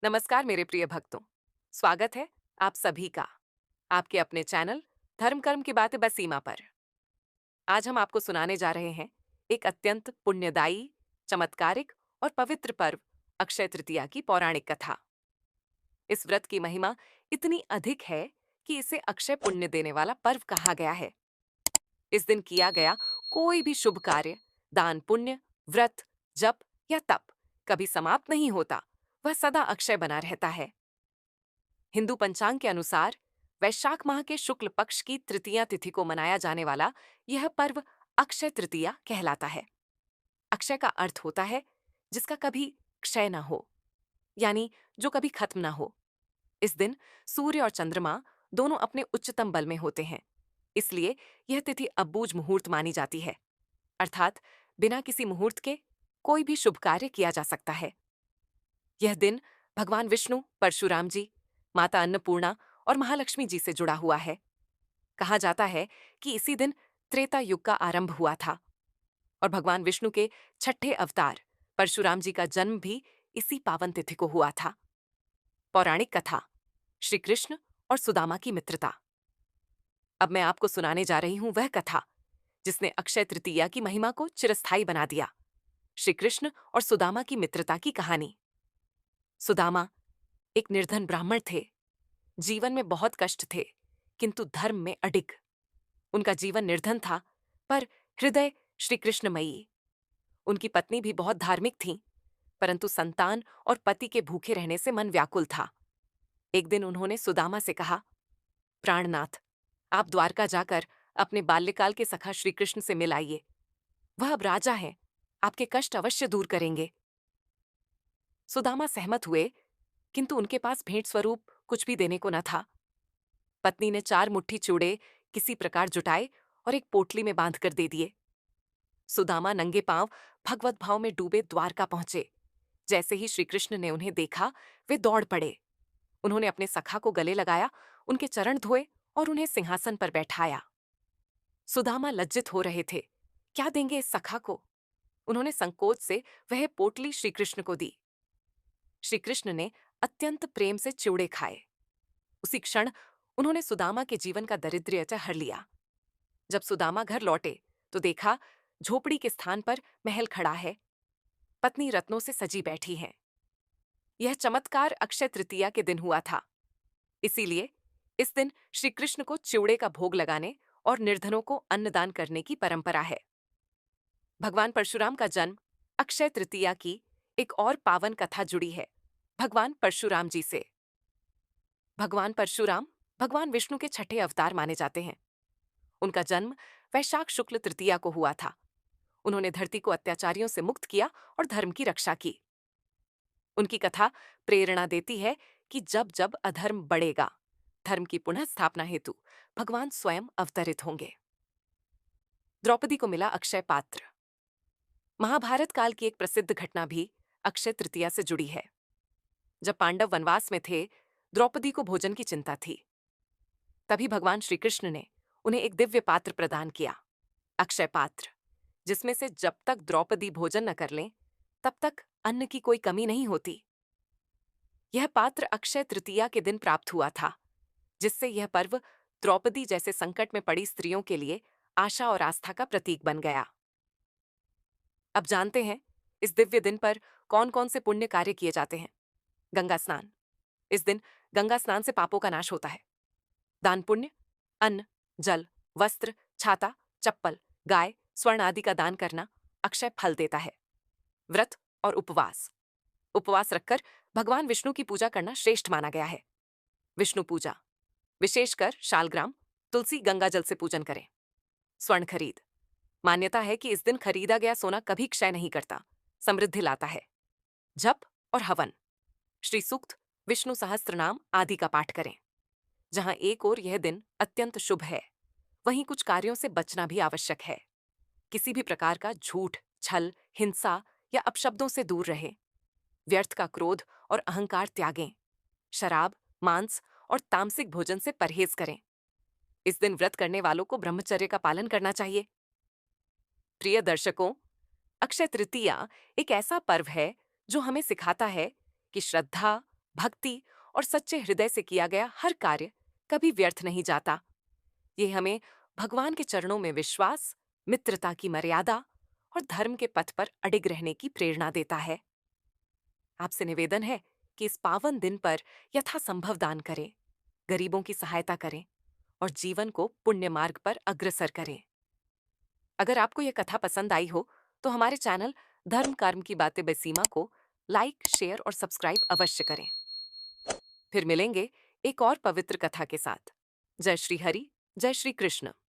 नमस्कार मेरे प्रिय भक्तों। स्वागत है आप सभी का आपके अपने चैनल धर्म कर्म की बातें बसीमा पर। आज हम आपको सुनाने जा रहे हैं एक अत्यंत पुण्यदायी, चमत्कारिक और पवित्र पर्व अक्षय तृतीया की पौराणिक कथा। इस व्रत की महिमा इतनी अधिक है कि इसे अक्षय पुण्य देने वाला पर्व कहा गया है। इस दिन किया गया कोई भी शुभ कार्य, दान पुण्य, व्रत, जप या तप कभी समाप्त नहीं होता, वह सदा अक्षय बना रहता है। हिंदू पंचांग के अनुसार वैशाख माह के शुक्ल पक्ष की तृतीया तिथि को मनाया जाने वाला यह पर्व अक्षय तृतीया कहलाता है। अक्षय का अर्थ होता है जिसका कभी क्षय न हो, यानी जो कभी खत्म न हो। इस दिन सूर्य और चंद्रमा दोनों अपने उच्चतम बल में होते हैं, इसलिए यह तिथि अबूझ मुहूर्त मानी जाती है। अर्थात बिना किसी मुहूर्त के कोई भी शुभ कार्य किया जा सकता है। यह दिन भगवान विष्णु, परशुराम जी, माता अन्नपूर्णा और महालक्ष्मी जी से जुड़ा हुआ है। कहा जाता है कि इसी दिन त्रेता युग का आरंभ हुआ था और भगवान विष्णु के छठे अवतार परशुराम जी का जन्म भी इसी पावन तिथि को हुआ था। पौराणिक कथा, श्री कृष्ण और सुदामा की मित्रता। अब मैं आपको सुनाने जा रही हूं वह कथा जिसने अक्षय तृतीया की महिमा को चिरस्थायी बना दिया। श्री कृष्ण और सुदामा की मित्रता की कहानी। सुदामा एक निर्धन ब्राह्मण थे। जीवन में बहुत कष्ट थे, किंतु धर्म में अडिग। उनका जीवन निर्धन था, पर हृदय श्री कृष्णमयी। उनकी पत्नी भी बहुत धार्मिक थीं, परंतु संतान और पति के भूखे रहने से मन व्याकुल था। एक दिन उन्होंने सुदामा से कहा, प्राणनाथ, आप द्वारका जाकर अपने बाल्यकाल के सखा श्री कृष्ण से मिल आइए। वह अब राजा हैं, आपके कष्ट अवश्य दूर करेंगे। सुदामा सहमत हुए, किंतु उनके पास भेंट स्वरूप कुछ भी देने को न था। पत्नी ने 4 मुट्ठी चूड़े किसी प्रकार जुटाए और एक पोटली में बांधकर दे दिए। सुदामा नंगे पांव भगवत भाव में डूबे द्वारका पहुंचे। जैसे ही श्री कृष्ण ने उन्हें देखा, वे दौड़ पड़े। उन्होंने अपने सखा को गले लगाया, उनके चरण धोए और उन्हें सिंहासन पर बैठाया। सुदामा लज्जित हो रहे थे, क्या देंगे इस सखा को। उन्होंने संकोच से वह पोटली श्री कृष्ण को दी। श्री कृष्ण ने अत्यंत प्रेम से चिवड़े खाए। उसी क्षण उन्होंने सुदामा के जीवन का दारिद्र्य हर लिया। जब सुदामा घर लौटे तो देखा झोपड़ी के स्थान पर महल खड़ा है। पत्नी रत्नों से सजी बैठी है। यह चमत्कार अक्षय तृतीया के दिन हुआ था। इसीलिए इस दिन श्री कृष्ण को चिवड़े का भोग लगाने और निर्धनों को अन्नदान करने की परंपरा है। भगवान परशुराम का जन्म अक्षय तृतीया की एक और पावन कथा जुड़ी है, भगवान परशुराम जी से। भगवान परशुराम भगवान विष्णु के छठे अवतार माने जाते हैं। उनका जन्म वैशाख शुक्ल तृतीया को हुआ था। उन्होंने धरती को अत्याचारियों से मुक्त किया और धर्म की रक्षा की। उनकी कथा प्रेरणा देती है कि जब जब अधर्म बढ़ेगा, धर्म की पुनः स्थापना हेतु भगवान स्वयं अवतरित होंगे। द्रौपदी को मिला अक्षय पात्र। महाभारत काल की एक प्रसिद्ध घटना भी अक्षय तृतीया से जुड़ी है। जब पांडव वनवास में थे, द्रौपदी को भोजन की चिंता थी। तभी भगवान श्री कृष्ण ने उन्हें एक दिव्य पात्र प्रदान किया, अक्षय पात्र, जिसमें से जब तक द्रौपदी भोजन न कर लें, तब तक अन्न की कोई कमी नहीं होती। यह पात्र अक्षय तृतीया के दिन प्राप्त हुआ था, जिससे यह पर्व द्रौपदी जैसे संकट में पड़ी स्त्रियों के लिए आशा और आस्था का प्रतीक बन गया। अब जानते हैं इस दिव्य दिन पर कौन कौन से पुण्य कार्य किए जाते हैं। गंगा स्नान। इस दिन गंगा स्नान से पापों का नाश होता है। दान पुण्य, अन्न, जल, वस्त्र, छाता, चप्पल, गाय, स्वर्ण आदि का दान करना अक्षय फल देता है। व्रत और उपवास। उपवास रखकर भगवान विष्णु की पूजा करना श्रेष्ठ माना गया है। विष्णु पूजा, विशेषकर शालग्राम, तुलसी, गंगा जल से पूजन करें। स्वर्ण खरीद। मान्यता है कि इस दिन खरीदा गया सोना कभी क्षय नहीं करता, समृद्धि लाता है। जप और हवन। श्री सूक्त, विष्णु सहस्त्रनाम आदि का पाठ करें। जहां एक ओर यह दिन अत्यंत शुभ है, वहीं कुछ कार्यों से बचना भी आवश्यक है। किसी भी प्रकार का झूठ, छल, हिंसा या अपशब्दों से दूर रहें। व्यर्थ का क्रोध और अहंकार त्यागें। शराब, मांस और तामसिक भोजन से परहेज करें। इस दिन व्रत करने वालों को ब्रह्मचर्य का पालन करना चाहिए। प्रिय दर्शकों, अक्षय तृतीया एक ऐसा पर्व है जो हमें सिखाता है कि श्रद्धा, भक्ति और सच्चे हृदय से किया गया हर कार्य कभी व्यर्थ नहीं जाता। ये हमें भगवान के चरणों में विश्वास, मित्रता की मर्यादा और धर्म के पथ पर अडिग रहने की प्रेरणा देता है। आपसे निवेदन है कि इस पावन दिन पर यथासंभव दान करें, गरीबों की सहायता करें और जीवन को पुण्य मार्ग पर अग्रसर करें। अगर आपको यह कथा पसंद आई हो तो हमारे चैनल धर्म कर्म की बातें बेसीमा को लाइक, शेयर और सब्सक्राइब अवश्य करें। फिर मिलेंगे एक और पवित्र कथा के साथ। जय श्री हरि, जय श्री कृष्ण।